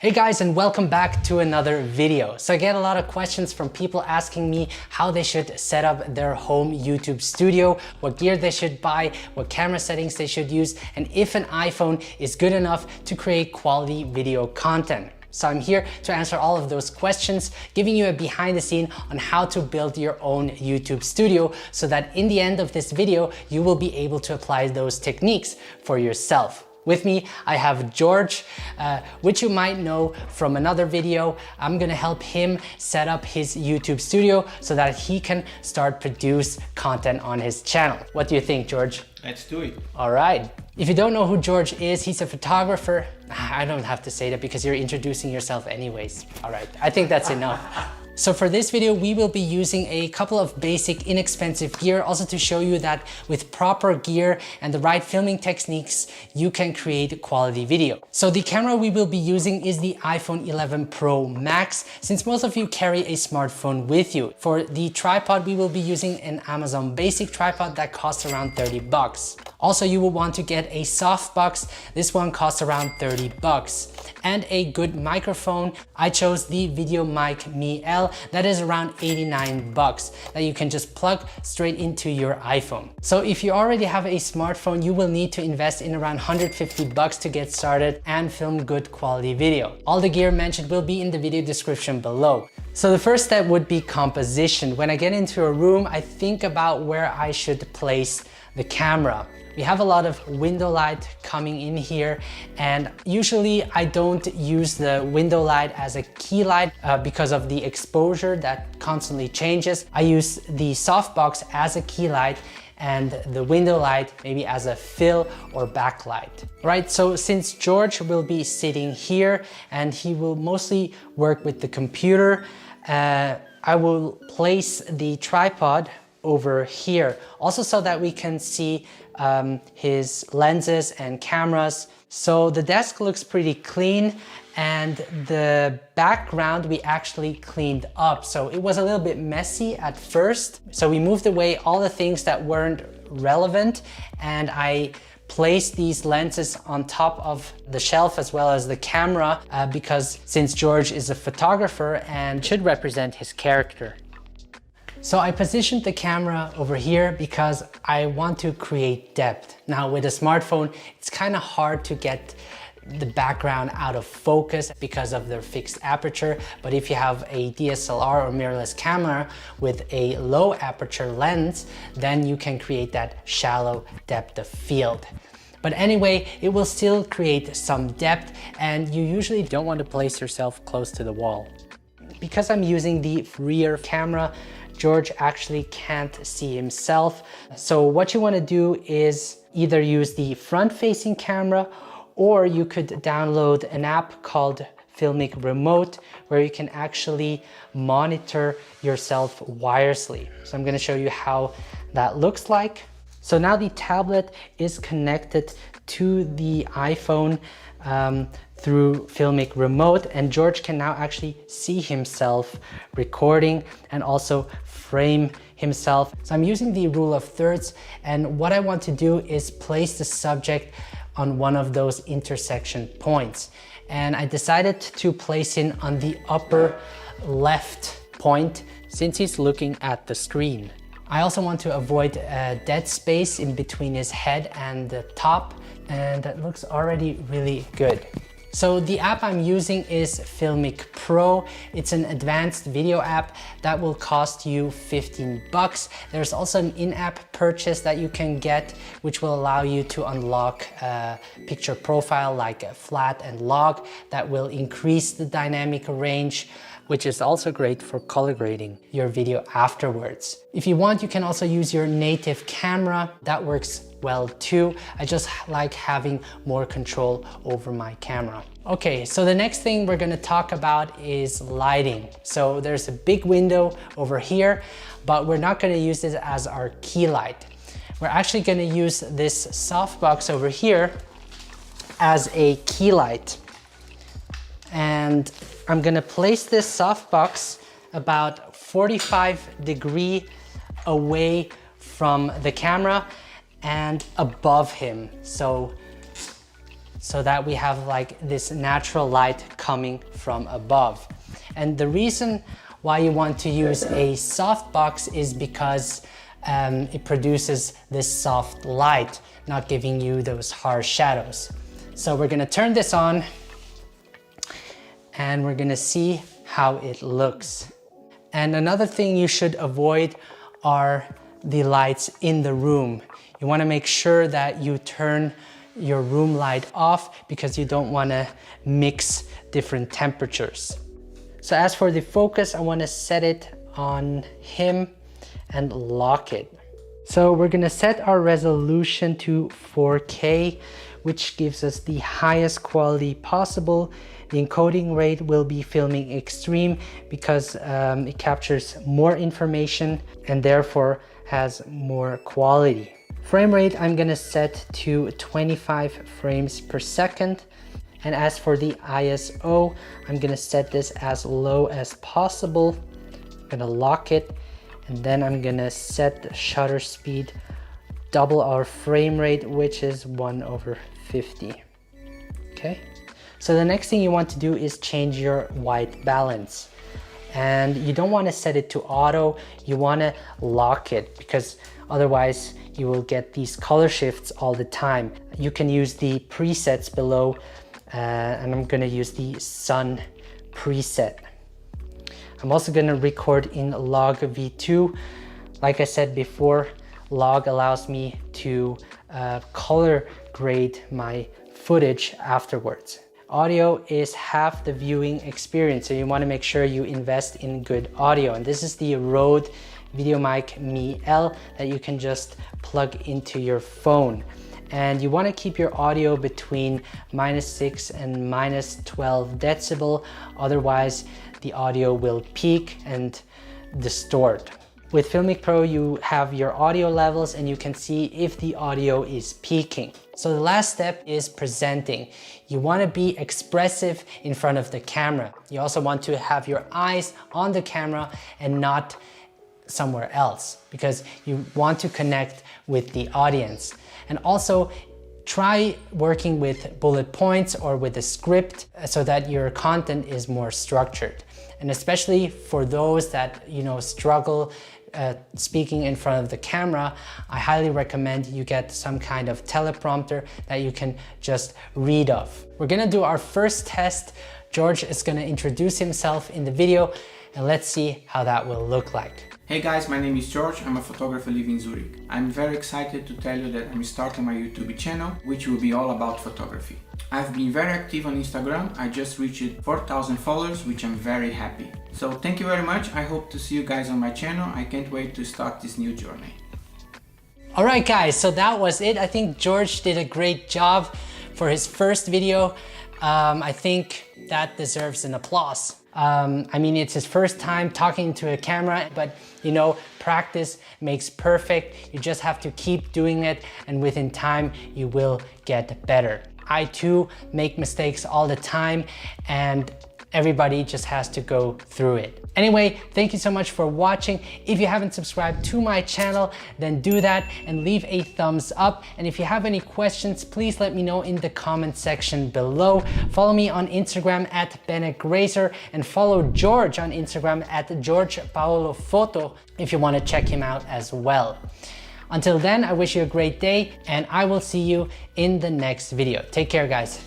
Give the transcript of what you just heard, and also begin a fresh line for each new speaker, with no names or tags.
Hey guys, and welcome back to another video. So I get a lot of questions from people asking me how they should set up their home YouTube studio, what gear they should buy, what camera settings they should use, and if an iPhone is good enough to create quality video content. So I'm here to answer all of those questions, giving you a behind the scene on how to build your own YouTube studio so that in the end of this video, you will be able to apply those techniques for yourself. With me, I have George, which you might know from another video. I'm gonna help him set up his YouTube studio so that he can start produce content on his channel. What do you think, George?
Let's do it.
All right. If you don't know who George is, he's a photographer. I don't have to say that because you're introducing yourself anyways. All right, I think that's enough. So for this video, we will be using a couple of basic, inexpensive gear, also to show you that with proper gear and the right filming techniques, you can create quality video. So the camera we will be using is the iPhone 11 Pro Max, since most of you carry a smartphone with you. For the tripod, we will be using an Amazon Basic tripod that costs around 30 bucks. Also, you will want to get a softbox. This one costs around 30 bucks. And a good microphone. I chose the Video Mic Me L. That is around 89 bucks that you can just plug straight into your iPhone. So if you already have a smartphone, you will need to invest in around 150 bucks to get started and film good quality video. All the gear mentioned will be in the video description below. So the first step would be composition. When I get into a room, I think about where I should place the camera. We have a lot of window light coming in here, and usually I don't use the window light as a key light because of the exposure that constantly changes. I use the softbox as a key light and the window light maybe as a fill or backlight. Right, so since George will be sitting here and he will mostly work with the computer, I will place the tripod over here, also so that we can see his lenses and cameras. So the desk looks pretty clean, and the background we actually cleaned up. So it was a little bit messy at first. So we moved away all the things that weren't relevant, and I placed these lenses on top of the shelf as well as the camera because since George is a photographer and should represent his character. So I positioned the camera over here because I want to create depth. Now with a smartphone, it's kind of hard to get the background out of focus because of their fixed aperture. But if you have a DSLR or mirrorless camera with a low aperture lens, then you can create that shallow depth of field. But anyway, it will still create some depth, and you usually don't want to place yourself close to the wall. Because I'm using the rear camera, George actually can't see himself. So what you want to do is either use the front-facing camera, or you could download an app called Filmic Remote, where you can actually monitor yourself wirelessly. So I'm going to show you how that looks like. So now the tablet is connected to the iPhone through Filmic Remote, and George can now actually see himself recording and also frame himself. So I'm using the rule of thirds, and what I want to do is place the subject on one of those intersection points. And I decided to place him on the upper left point since he's looking at the screen. I also want to avoid a dead space in between his head and the top, and that looks already really good. So the app I'm using is Filmic Pro. It's an advanced video app that will cost you 15 bucks. There's also an in-app purchase that you can get, which will allow you to unlock a picture profile like a flat and log that will increase the dynamic range, which is also great for color grading your video afterwards. If you want, you can also use your native camera. That works well too. I just like having more control over my camera. Okay, so the next thing we're gonna talk about is lighting. So there's a big window over here, but we're not gonna use this as our key light. We're actually gonna use this softbox over here as a key light. And I'm gonna place this softbox about 45 degrees away from the camera and above him. So so that we have like this natural light coming from above. And the reason why you want to use a softbox is because it produces this soft light, not giving you those harsh shadows. So we're gonna turn this on and we're gonna see how it looks. And another thing you should avoid are the lights in the room. You wanna make sure that you turn your room light off because you don't wanna mix different temperatures. So as for the focus, I wanna set it on him and lock it. So we're gonna set our resolution to 4K, which gives us the highest quality possible. The encoding rate will be filming extreme because it captures more information and therefore has more quality. Frame rate, I'm gonna set to 25 frames per second. And as for the ISO, I'm gonna set this as low as possible. I'm gonna lock it, and then I'm gonna set the shutter speed, double our frame rate, which is 1/50. Okay. So the next thing you want to do is change your white balance. And you don't want to set it to auto, you want to lock it because otherwise you will get these color shifts all the time. You can use the presets below, and I'm gonna use the sun preset. I'm also gonna record in log V2. Like I said before, log allows me to color grade my footage afterwards. Audio is half the viewing experience, so you want to make sure you invest in good audio. And this is the Rode VideoMic Me L that you can just plug into your phone. And you want to keep your audio between -6 and -12 decibel, otherwise the audio will peak and distort. With Filmic Pro, you have your audio levels and you can see if the audio is peaking. So the last step is presenting. You want to be expressive in front of the camera. You also want to have your eyes on the camera and not somewhere else because you want to connect with the audience. And also try working with bullet points or with a script so that your content is more structured. And especially for those that, struggle speaking in front of the camera, I highly recommend you get some kind of teleprompter that you can just read off. We're gonna do our first test. George is gonna introduce himself in the video and let's see how that will look like.
Hey guys, my name is George. I'm a photographer living in Zurich. I'm very excited to tell you that I'm starting my YouTube channel, which will be all about photography. I've been very active on Instagram. I just reached 4,000 followers, which I'm very happy. So thank you very much. I hope to see you guys on my channel. I can't wait to start this new journey.
All right guys, so that was it. I think George did a great job for his first video. I think that deserves an applause. I mean, it's his first time talking to a camera, but practice makes perfect. You just have to keep doing it, and within time, you will get better. I too make mistakes all the time, and everybody just has to go through it. Anyway, thank you so much for watching. If you haven't subscribed to my channel, then do that and leave a thumbs up. And if you have any questions, please let me know in the comment section below. Follow me on Instagram at BennetGrazer and follow George on Instagram at GeorgePaoloPhoto if you want to check him out as well. Until then, I wish you a great day and I will see you in the next video. Take care, guys.